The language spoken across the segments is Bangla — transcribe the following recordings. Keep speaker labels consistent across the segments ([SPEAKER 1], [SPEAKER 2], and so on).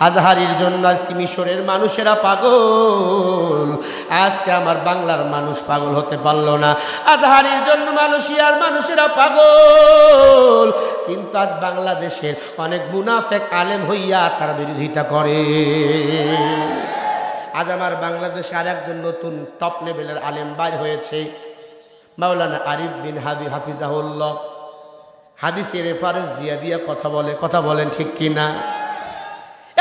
[SPEAKER 1] আজহারির জন্য আজকে মিশরের মানুষেরা পাগল, আজকে আমার বাংলার মানুষ পাগল হতে পারলো না। আজহারির জন্য মালয়েশিয়ার মানুষেরা পাগল, কিন্তু আজ বাংলাদেশের অনেক মুনাফেক আলেম হইয়া তারা বিরোধিতা করে। আজ আমার বাংলাদেশে আর একজন নতুন টপ লেভেলের আলেম বাইর হয়েছে, মাওলানা আরিফ বিন হাফিজাহুল্লাহ। হাদিসের রেফারেন্স দিয়া দিয়া কথা বলেন ঠিক কিনা?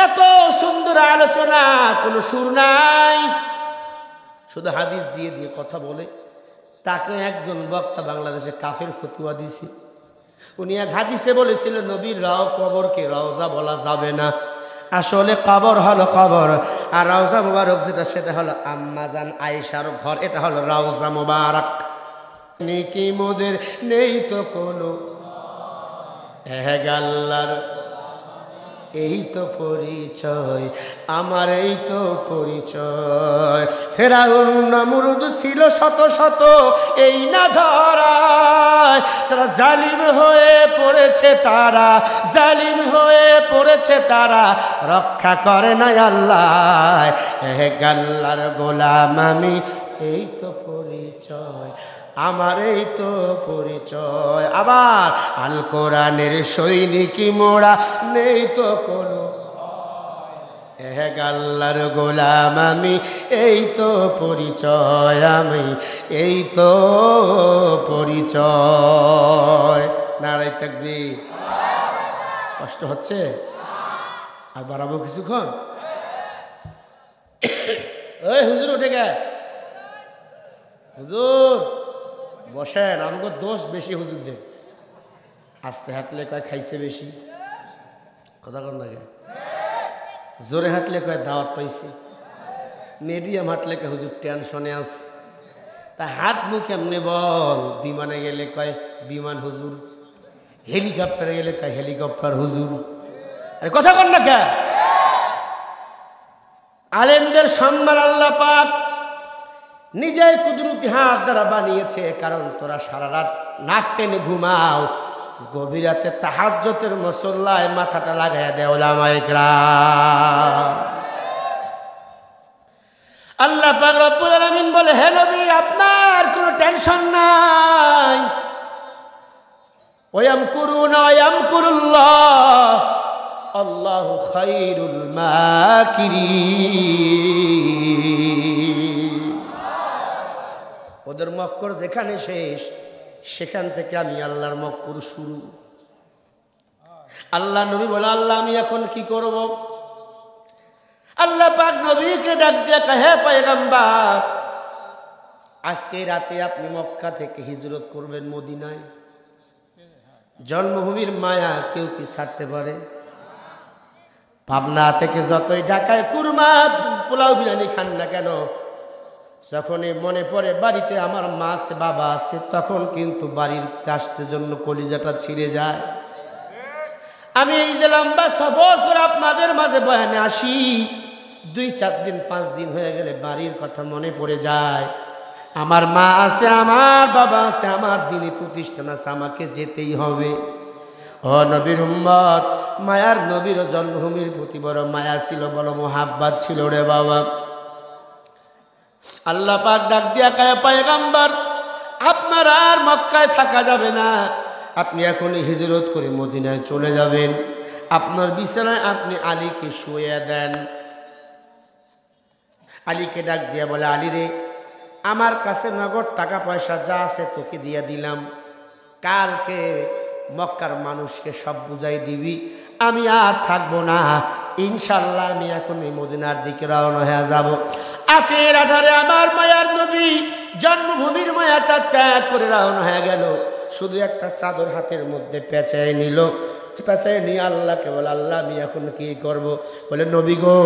[SPEAKER 1] এত সুন্দর আলোচনা, কোনো সুর নাই, শুধু হাদিস দিয়ে দিয়ে কথা বলে। তাকে একজন বক্তা বাংলাদেশে কাফের ফতুয়া দিছে। উনি এক হাদিসে বলেছিল নবীর কবরকে রওজা বলা যাবে না। আসলে কবর হলো কবর, আর রওজা মুবারক যেটা সেটা হলো আম্মাজান আয়েশার ঘর, এটা হলো রওজা মুবারক। নেকি মোদের নেই তো কোনো, আল্লাহর এই তো পরিচয়, আমার এই তো পরিচয়। ফেরাউন নমরুদ ছিল শত শত এই না ধরায়, তারা জালিম হয়ে পড়েছে, তারা জালিম হয়ে পড়েছে, তারা রক্ষা করে না আল্লাহ। আল্লাহর গোলাম আমি, এই তো পরিচয়, আমার এই তো পরিচয়। আবার আল কোরআনের সৈনিকি মোরা, নেই তো কোনো, আল্লাহর গোলাম আমি, এই তো পরিচয়, আমি এই তো পরিচয়। নারায়ে তাকবীর। কষ্ট হচ্ছে? আর বাড়াবো কিছুক্ষণ? ওই হুজুর উঠে গে, হুজুর বসেন। আমাকে দোষ বেশি হুজুরদের, আস্তে হাঁটলে কয় খাইছে বেশি, কথা কন না গে। জোরে হাঁটলে কয় দাওয়াত পাইছে, মিডিয়াম হাঁটলে কয় হুজুর টেনশনে আছে। তা হাত মুখ এমনি বল। বিমানে গেলে কয় বিমান হুজুর, হেলিকপ্টারে গেলে কয় হেলিকপ্টার হুজুর। আরে কথা কন না কে। আলেমদের সম্মান আল্লাহ পাক নিজেই কুদরতি হাত দ্বারা বানিয়েছে। কারণ তোরা সারা রাত নাক টেনে ঘুমাও, গভীর রাতে তাহাজ্জুদের মুসল্লায় মাথাটা লাগাইয়া দেয় উলামায়ে কেরাম। আল্লাহ পাক রব্বুল আলামিন বলে, হে নবী আপনার কোনো টেনশন নাই। ওয়ায়ামকুরুনা ওয়ায়ামকুরুল্লাহ, আল্লাহু খায়রুল মাকিরিন। ওদের মক্কর যেখানে শেষ, সেখান থেকে আমি আল্লাহর মক্কর শুরু। আল্লাহ নবী বলে, আল্লাহ আমি এখন কি করব? আল্লাহ পাক নবীকে ডাক দিয়ে কয়, হে পয়গম্বর, আজকে রাতে আপনি মক্কা থেকে হিজরত করবেন মদিনায়। জন্মভূমির মায়া কেউ কি ছাড়তে পারে? পাবনা থেকে যতই ঢাকায় কুরমা পোলাও বিরিয়ানি খান না কেন, যখনই মনে পড়ে বাড়িতে আমার মা আছে, বাবা আছে, তখন কিন্তু বাড়ির আসতে জন্য কলিজাটা ছিঁড়ে যায়। আমি এই যে লম্বা সফর করে আপনাদের মাঝে বয়ানে আসি, 2-4 দিন 5 দিন হয়ে গেলে বাড়ির কথা মনে পড়ে যায়। আমার মা আছে, আমার বাবা আছে, আমার দিনী প্রতিষ্ঠান আছে, আমাকে যেতেই হবে। ও নবীর উম্মত, মায়ার নবীর জন্মভূমির প্রতি বড় মায়া ছিল, বড় মোহাব্বত ছিল রে বাবা। আল্লাহ পাক ডাক দিয়া কয়, পয়গম্বর আপনার আর মক্কায় থাকা যাবে না, আপনি এখনই হিজরত করে মদিনায় চলে যাবেন। আপনার বিছানায় আপনি আলীকে শুয়ে দেন। আলীকে ডাক দিয়া বলে, আলী রে, আমার কাছে নগদ টাকা পয়সা যা আছে তোকে দিয়ে দিলাম, কালকে মক্কার মানুষকে সব বুঝাই দিবি, আমি আর থাকবো না, ইনশাল্লাহ আমি এখন এই মদিনার দিকে রওনা হয়ে যাব। আতের আধারে আমার মায়ার নবী জন্মভূমির মায়াটা ত্যাগ করে রওনা হয়ে গেল। শুধু একটা চাদর হাতের মধ্যে পেঁচায় নিল, পেঁচায় নিয়ে আল্লাহকে বলে, আল্লাহ আমি এখন কি করব? বলে, নবী গো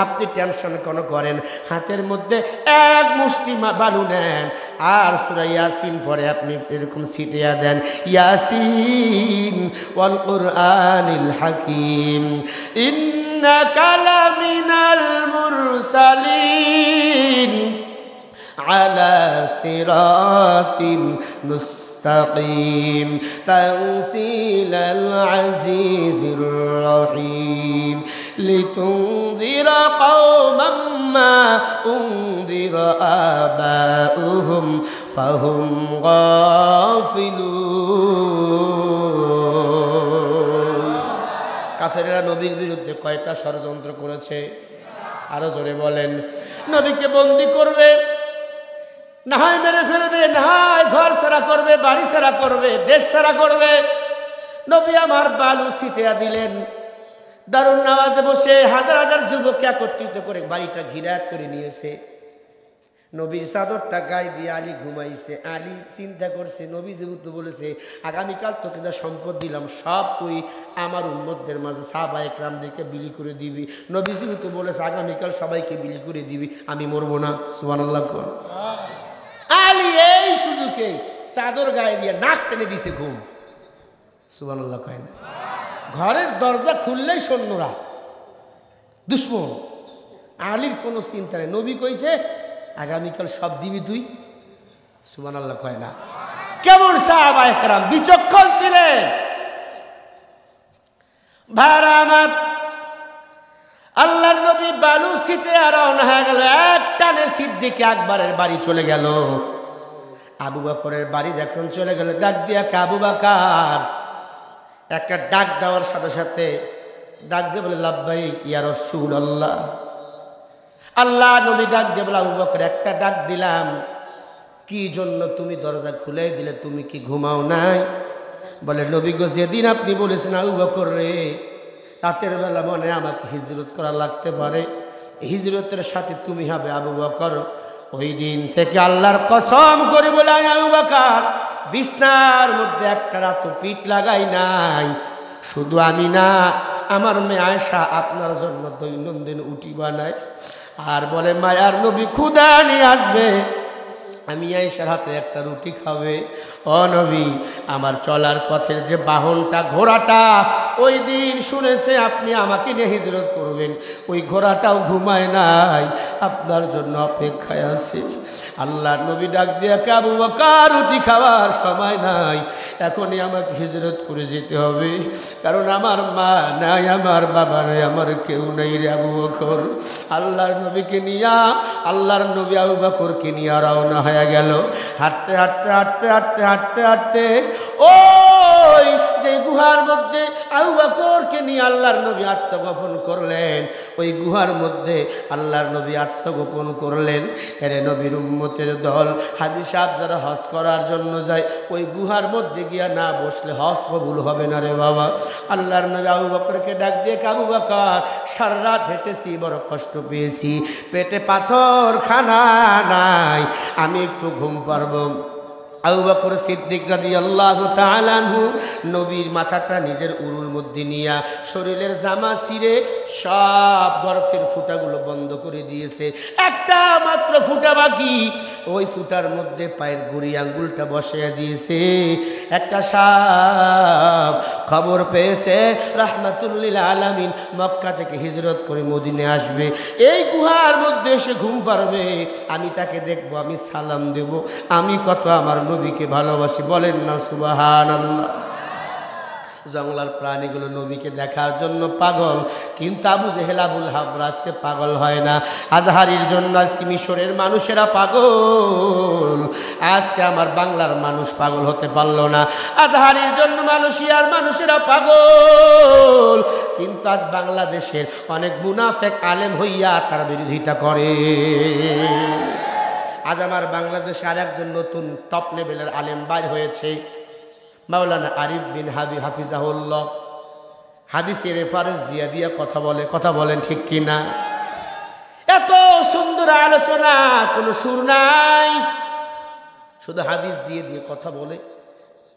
[SPEAKER 1] আপনি টেনশন কেন করেন, হাতের মধ্যে এক মুষ্টি বালু নেন আর সূরা ইয়াসিন পরে আপনি এরকম ছিটিয়ে দেন, ইয়াসিন ওয়াল কুরআনিল হাকিম ইন্নাকা লামিনাল মুরসালিন على صراط مستقيم تنزيل العزيز الرحيم লিতুনযিরা কওমান মা উনযিরা আবাউহুম ফাহুম গাফিলুন। কাফেররা নবীর বিরুদ্ধে কয়টা ষড়যন্ত্র করেছে? আরো জোরে বলেন। নবীকে বন্দী করবে, না হয় মেরে ফেলবে, না হয় ঘর ছাড়া করবে, বাড়ি ছাড়া করবে, দেশ ছাড়া করবে। নবী আমার বালু ছিটিয়ে দিলেন। দারুন নামাজে বসে হাজার হাজার যুবককে একত্রিত করে বাড়িটা ঘিরাট করে নিয়েছে। নবীর চাদরটা গায়ে দিয়ে আলী ঘুমাইছে। আলী চিন্তা করছে, নবী যেহেতু বলেছে আগামীকাল তোকে যা সম্পদ দিলাম সব তুই আমার উম্মতদের মাঝে সাহাবায়ে কেরামদেরকে বিলি করে দিবি। নবী যেহেতু বলেছে আগামীকাল সবাইকে বিলি করে দিবি, আমি মরবো না। সুবহানাল্লাহ। আলী এই সুযোগে চাদর গায়ে দিয়ে নাক টেনে দিছে ঘুম। সুবহানাল্লাহ কয় না? ঘরের দরজা খুললেই সৈন্যরা দুশ্মন। আলীর কোনো চিন্তা নেই। নবী কইছে আগামীকাল সব দিবি তুই। সুবহানাল্লাহ কয় না? কেমন সাহাবায়ে কেরাম বিচক্ষণ ছিলেন। ভাইরা আমার, আল্লাহর নবী বালু ছিটে আর রওনা হয়ে গেল। এক টানে সিদ্দিক আকবরের বাড়ি চলে গেল। আবু বকরের বাড়ি যখন চলে গেল, ডাক দিয়া কে আবু বকর, একটা ডাক দেওয়ার সাথে সাথে ডাক দিয়ে বলে লাব্বাইক ইয়া রাসূলুল্লাহ। আল্লাহ নবী ডাক দিয়ে বলে আবু বকর একটা ডাক দিলাম, কি জন্য তুমি দরজা খুলে দিলে? তুমি কি ঘুমাও নাই? বলে নবী গো, যেদিন আপনি বলেছেন আবু বকর রে রাতের বেলা মনে আমাকে হিজরত করা লাগতে পারে, হিজরতের সাথে তুমি হবে আবু বকর। ওই দিন থেকে আল্লাহর কসম করে বলে আবু বকর বিছনার মধ্যে একটা রাত পিঠ লাগাই নাই। শুধু আমি না, আমার মেয়ে আয়েশা আপনার জন্য দৈনন্দিন উটি বানায় আর বলে মায়ার নবী ক্ষুধা নিয়ে আসবে, আমি আয়েশার হাতে একটা রুটি খাবে। ও নবী, আমার চলার পথের যে বাহনটা ঘোড়াটা ওই দিন শুনেছে আপনি আমাকে নিয়ে হিজরত করবেন, ওই ঘোড়াটাও ঘুমায় নাই, আপনার জন্য অপেক্ষায় আছে। আল্লাহ নবী ডাক দিয়ে আবু বকর রুটি খাওয়ার সময় নাই, এখনই আমাকে হিজরত করে যেতে হবে, কারণ আমার মা নাই, আমার বাবা নাই, আমার কেউ নেই রে আবু বকর। আল্লাহর নবীকে নিয়া আল্লাহর নবী আবু বকরকে নিয়ে রওনা হয়ে গেল। হাঁটতে হাঁটতে হাঁটতে হাঁটতে হাঁটতে হাঁটতে ওই যে গুহার মধ্যে আবু বকরকে নিয়ে আল্লাহর নবী আত্মগোপন করলেন, ওই গুহার মধ্যে আল্লাহর নবী আত্মগোপন করলেন। এরে নবীর উম্মতের দল, হাজী সাহেব যারা হজ করার জন্য যায় ওই গুহার মধ্যে গিয়া না বসলে হজ কবুল হবে না রে বাবা। আল্লাহর নবী আবু বকরকে ডাক দিয়ে আবু বকর, সারা রাত হেঁটেছি, বড় কষ্ট পেয়েছি, পেটে পাথর, খানা নাই, আমি একটু ঘুম পারবো। আবু বকর সিদ্দিক রাদিয়াল্লাহু তাআলা আনহু নবীর মাথাটা নিজের উরুর মধ্যে নিয়া শরীরের জামা ছিঁড়ে সব গর্তের ফুটাগুলো বন্ধ করে দিয়েছে, একটা মাত্র ফুটা বাকি, ওই ফুটার মধ্যে পায়ের গুড়ি আঙ্গুলটা বসাইয়া দিয়েছে। একটা সাপ খবর পেয়েছে রাহমাতুল লিল আলামিন মক্কা থেকে হিজরত করে মদিনে আসবে, এই গুহার মধ্যে এসে ঘুম পারবে, আমি তাকে দেখবো, আমি সালাম দেব, আমি কত আমার নবীকে ভালোবাসি, বলেন না সুবহানাল্লাহ। জঙ্গলার প্রাণীগুলো নবীকে দেখার জন্য পাগল, কিন্তু আবু জেহেল আবুল হাবরা আজকে পাগল হয় না। আজহারির জন্য আজকে মিশরের মানুষেরা পাগল, আজকে আমার বাংলার মানুষ পাগল হতে পারলো না। আজহারির জন্য মালয়েশিয়ার মানুষেরা পাগল, কিন্তু আজ বাংলাদেশের অনেক মুনাফেক আলেম হইয়া তারা বিরোধিতা করে। আজ আমার বাংলাদেশে আর একজন নতুন টপ লেভেলের আলেম বাইর হয়েছে, মাওলানা আরিফ বিন হাফিজাহুল্লাহ। হাদিসের রেফারেন্স দিয়া দিয়া কথা বলেন ঠিক কিনা? এত সুন্দর আলোচনা, কোনো সুর নাই, শুধু হাদিস দিয়ে দিয়ে কথা বলে।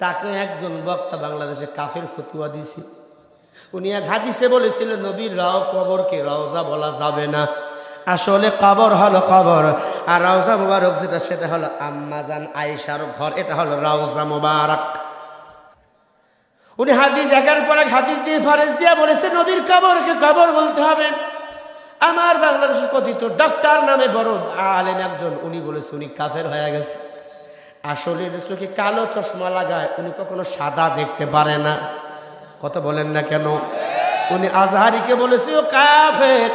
[SPEAKER 1] তাকে একজন বক্তা বাংলাদেশে কাফের ফতুয়া দিছে। উনি এক হাদিসে বলেছিলেন নবীর কবরকে রওজা বলা যাবে না, আসলে কবর হলো কবর, আর রওজা মুবারক যেটা সেটা হলো আম্মাজান আয়েশার ঘর, এটা হলো রওজা মুবারক। উনি হাদিস একের পর এক হাদিস দিয়ে ফারেজ দিয়ে বলেছে নবীর কবরকে কবর বলতে হবে। আমার বাংলাদেশের কথিত ডক্টর নামে বড় আলেম একজন, উনি বলেছে উনি কাফের হয়ে গেছে। আসলে যে চোখে কালো চশমা লাগায় উনি কখনো সাদা দেখতে পারে না। কথা বলেন না কেন? উনি আজহারিকে বলেছে ও কাফের।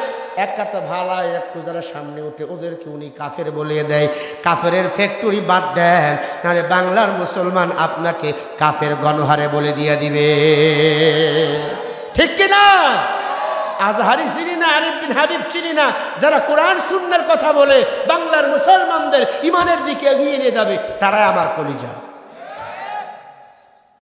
[SPEAKER 1] এক কথা ভালো একটু যারা সামনে উঠে ওদেরকে উনি কাফের বলিয়ে দেয়। কাফেরের ফ্যাক্টরি বাদ দেন, নাহলে বাংলার মুসলমান আপনাকে কাফের গণহারে বলে দিয়ে দিবে, ঠিক কিনা? আজহারি চিনি না, আরিফ বিন হাবিব চিনি না, যারা কোরআন সুন্নাহর কথা বলে বাংলার মুসলমানদের ইমানের দিকে এগিয়ে নিয়ে যাবে, তারাই আমার কলিজা।